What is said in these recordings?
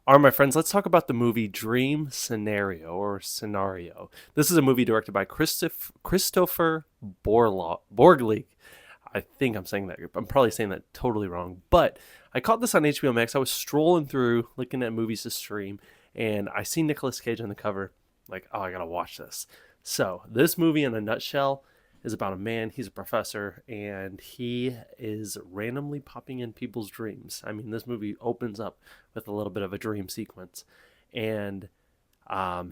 All right, my friends, let's talk about the movie Dream Scenario or Scenario. This is a movie directed by Christopher Borgli. I think I'm saying that. I'm probably saying that totally wrong, but I caught this on HBO Max. I was strolling through looking at movies to stream, and I see Nicolas Cage on the cover. Like, oh, I gotta watch this. So, this movie in a nutshell is about a man. He's a professor, and he is randomly popping in people's dreams. I mean, this movie opens up with a little bit of a dream sequence, and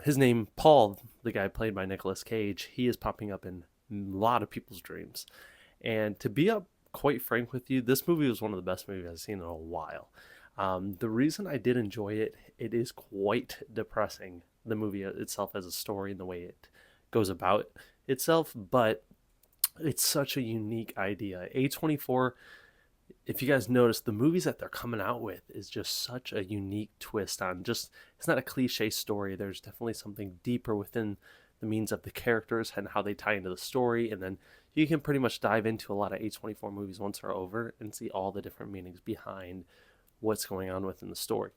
his name Paul, the guy played by Nicolas Cage, he is popping up in a lot of people's dreams. And to be up quite frank with you, this movie was one of the best movies I've seen in a while. The reason I did enjoy it, it is quite depressing. The movie itself as a story and the way it goes about itself, but it's such a unique idea. A24, if you guys notice, the movies that they're coming out with is just such a unique twist on just, it's not a cliche story. There's definitely something deeper within the means of the characters and how they tie into the story. And then you can pretty much dive into a lot of A24 movies once they're over and see all the different meanings behind what's going on within the story.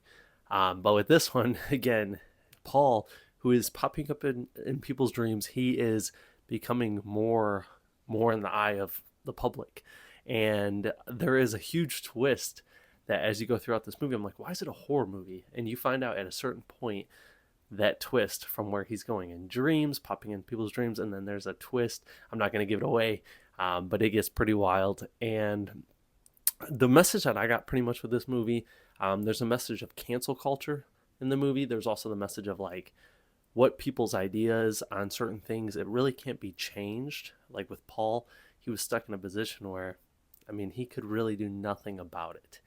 But with this one, again, Paul, who is popping up in people's dreams, he is becoming more in the eye of the public. And there is a huge twist that as you go throughout this movie, I'm like, why is it a horror movie? And you find out at a certain point that twist from where he's going in dreams, popping in people's dreams, and then there's a twist. I'm not going to give it away, but it gets pretty wild. And the message that I got pretty much with this movie, there's a message of cancel culture in the movie. There's also the message of like what people's ideas on certain things, it really can't be changed. Like with Paul, he was stuck in a position where, I mean, he could really do nothing about it.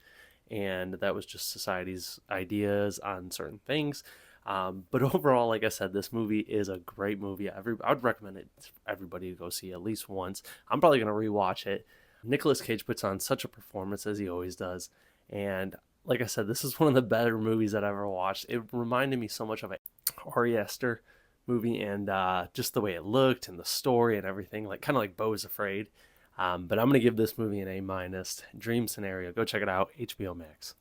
And that was just society's ideas on certain things. But overall, like I said, this movie is a great movie. I would recommend it to everybody to go see at least once. I'm probably going to rewatch it. Nicolas Cage puts on such a performance as he always does. And like I said, this is one of the better movies that I've ever watched. It reminded me so much of a Ari Aster movie, and just the way it looked and the story and everything, like kind of like Beau is Afraid. But I'm gonna give this movie an A minus. Dream Scenario. Go check it out. HBO Max.